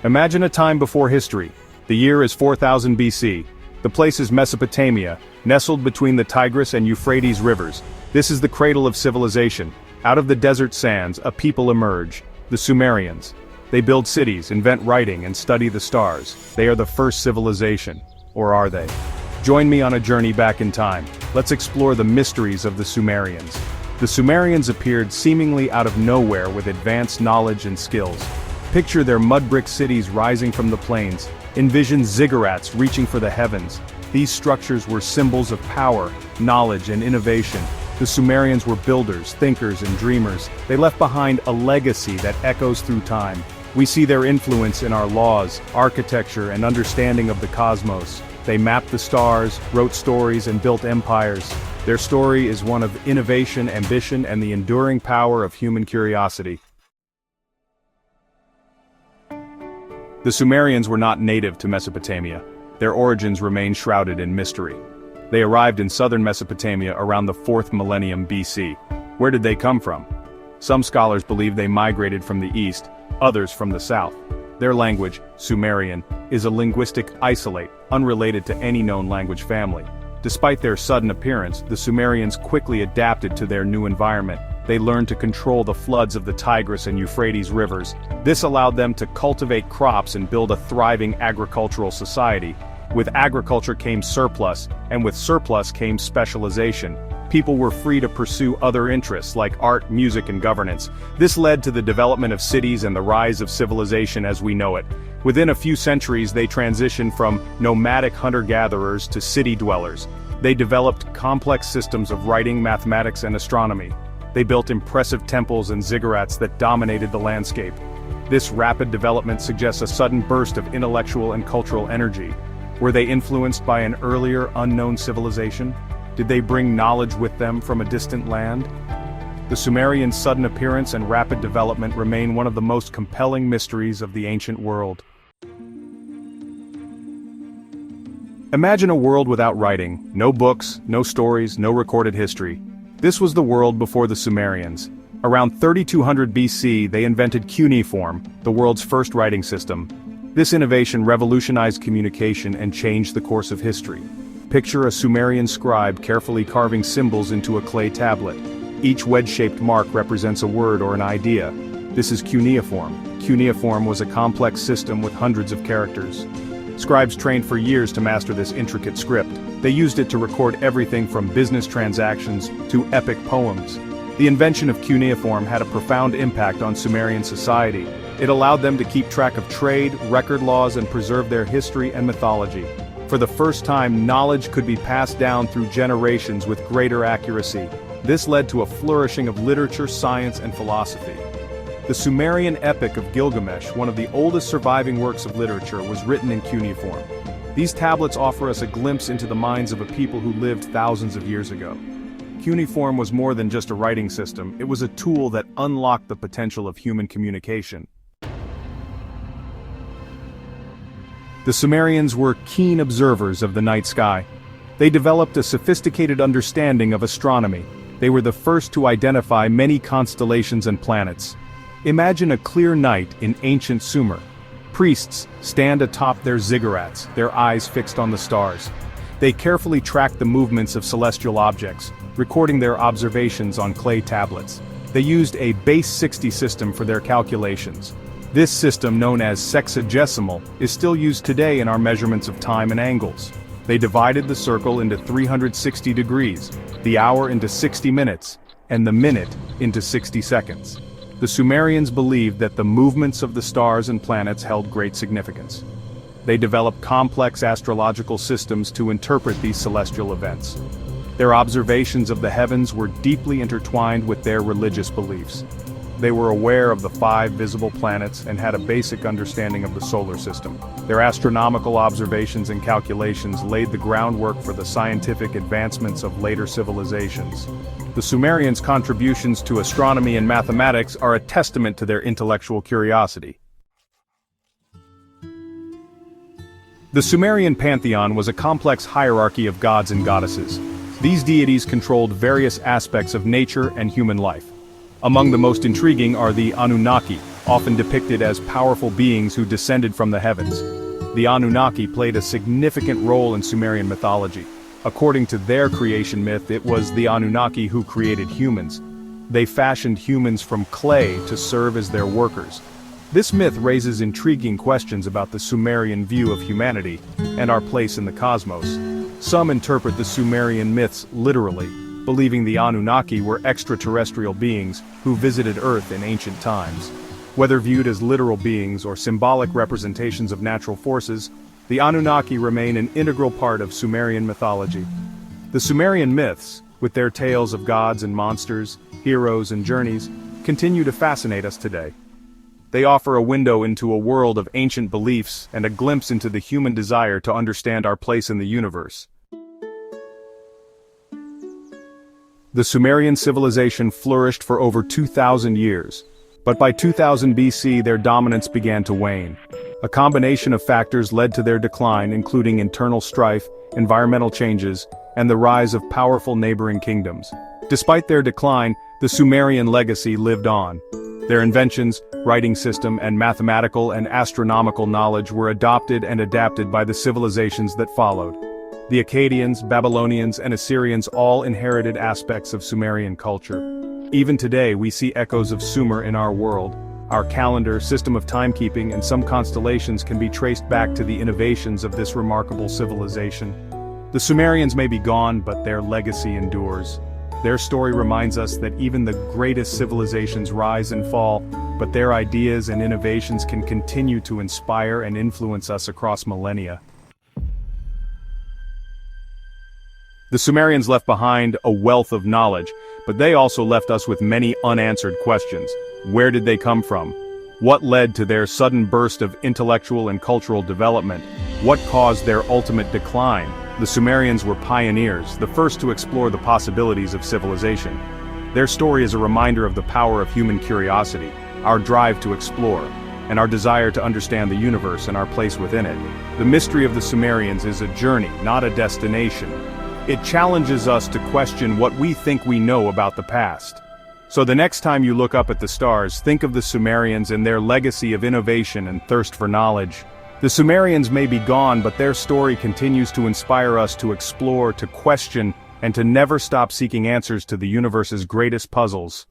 Imagine a time before history. The year is 4000 BC. The place is Mesopotamia, nestled between the Tigris and Euphrates rivers. This is the cradle of civilization. Out of the desert sands, a people emerge, the Sumerians. They build cities, invent writing, and study the stars. They are the first civilization. Or are they? Join me on a journey back in time. Let's explore the mysteries of the Sumerians. The Sumerians appeared seemingly out of nowhere with advanced knowledge and skills. Picture their mud brick cities rising from the plains. Envision ziggurats reaching for the heavens. These structures were symbols of power, knowledge, and innovation. The Sumerians were builders, thinkers, and dreamers. They left behind a legacy that echoes through time. We see their influence in our laws, architecture, and understanding of the cosmos. They mapped the stars, wrote stories, and built empires. Their story is one of innovation, ambition, and the enduring power of human curiosity. The Sumerians were not native to Mesopotamia. Their origins remain shrouded in mystery. They arrived in southern Mesopotamia around the 4th millennium BC. Where did they come from? Some scholars believe they migrated from the east, others from the south. Their language, Sumerian, is a linguistic isolate, unrelated to any known language family. Despite their sudden appearance, the Sumerians quickly adapted to their new environment. They learned to control the floods of the Tigris and Euphrates rivers. This allowed them to cultivate crops and build a thriving agricultural society. With agriculture came surplus, and with surplus came specialization. People were free to pursue other interests like art, music, and governance. This led to the development of cities and the rise of civilization as we know it. Within a few centuries, they transitioned from nomadic hunter-gatherers to city dwellers. They developed complex systems of writing, mathematics, and astronomy. They built impressive temples and ziggurats that dominated the landscape. This rapid development suggests a sudden burst of intellectual and cultural energy. Were they influenced by an earlier, unknown civilization? Did they bring knowledge with them from a distant land? The Sumerians' sudden appearance and rapid development remain one of the most compelling mysteries of the ancient world. Imagine a world without writing, no books, no stories, no recorded history. This was the world before the Sumerians. Around 3200 BC, they invented cuneiform, the world's first writing system. This innovation revolutionized communication and changed the course of history. Picture a Sumerian scribe carefully carving symbols into a clay tablet. Each wedge-shaped mark represents a word or an idea. This is cuneiform. Cuneiform was a complex system with hundreds of characters. Scribes trained for years to master this intricate script. They used it to record everything from business transactions to epic poems. The invention of cuneiform had a profound impact on Sumerian society. It allowed them to keep track of trade, record laws, and preserve their history and mythology. For the first time, knowledge could be passed down through generations with greater accuracy. This led to a flourishing of literature, science, and philosophy. The Sumerian epic of Gilgamesh, one of the oldest surviving works of literature, was written in cuneiform. These tablets offer us a glimpse into the minds of a people who lived thousands of years ago. Cuneiform was more than just a writing system, it was a tool that unlocked the potential of human communication. The Sumerians were keen observers of the night sky. They developed a sophisticated understanding of astronomy. They were the first to identify many constellations and planets. Imagine a clear night in ancient Sumer. Priests stand atop their ziggurats, their eyes fixed on the stars. They carefully track the movements of celestial objects, recording their observations on clay tablets. They used a base 60 system for their calculations. This system, known as sexagesimal, is still used today in our measurements of time and angles. They divided the circle into 360 degrees, the hour into 60 minutes, and the minute into 60 seconds. The Sumerians believed that the movements of the stars and planets held great significance. They developed complex astrological systems to interpret these celestial events. Their observations of the heavens were deeply intertwined with their religious beliefs. They were aware of the 5 visible planets and had a basic understanding of the solar system. Their astronomical observations and calculations laid the groundwork for the scientific advancements of later civilizations. The Sumerians' contributions to astronomy and mathematics are a testament to their intellectual curiosity. The Sumerian pantheon was a complex hierarchy of gods and goddesses. These deities controlled various aspects of nature and human life. Among the most intriguing are the Anunnaki, often depicted as powerful beings who descended from the heavens. The Anunnaki played a significant role in Sumerian mythology. According to their creation myth, it was the Anunnaki who created humans. They fashioned humans from clay to serve as their workers. This myth raises intriguing questions about the Sumerian view of humanity and our place in the cosmos. Some interpret the Sumerian myths literally, believing the Anunnaki were extraterrestrial beings who visited Earth in ancient times. Whether viewed as literal beings or symbolic representations of natural forces, the Anunnaki remain an integral part of Sumerian mythology. The Sumerian myths, with their tales of gods and monsters, heroes and journeys, continue to fascinate us today. They offer a window into a world of ancient beliefs and a glimpse into the human desire to understand our place in the universe. The Sumerian civilization flourished for over 2,000 years, but by 2000 BC their dominance began to wane. A combination of factors led to their decline, including internal strife, environmental changes, and the rise of powerful neighboring kingdoms. Despite their decline, the Sumerian legacy lived on. Their inventions, writing system, and mathematical and astronomical knowledge were adopted and adapted by the civilizations that followed. The Akkadians, Babylonians, and Assyrians all inherited aspects of Sumerian culture. Even today we see echoes of Sumer in our world. Our calendar, system of timekeeping, and some constellations can be traced back to the innovations of this remarkable civilization. The Sumerians may be gone, but their legacy endures. Their story reminds us that even the greatest civilizations rise and fall, but their ideas and innovations can continue to inspire and influence us across millennia. The Sumerians left behind a wealth of knowledge, but they also left us with many unanswered questions. Where did they come from? What led to their sudden burst of intellectual and cultural development? What caused their ultimate decline? The Sumerians were pioneers, the first to explore the possibilities of civilization. Their story is a reminder of the power of human curiosity, our drive to explore, and our desire to understand the universe and our place within it. The mystery of the Sumerians is a journey, not a destination. It challenges us to question what we think we know about the past. So the next time you look up at the stars, think of the Sumerians and their legacy of innovation and thirst for knowledge. The Sumerians may be gone, but their story continues to inspire us to explore, to question, and to never stop seeking answers to the universe's greatest puzzles.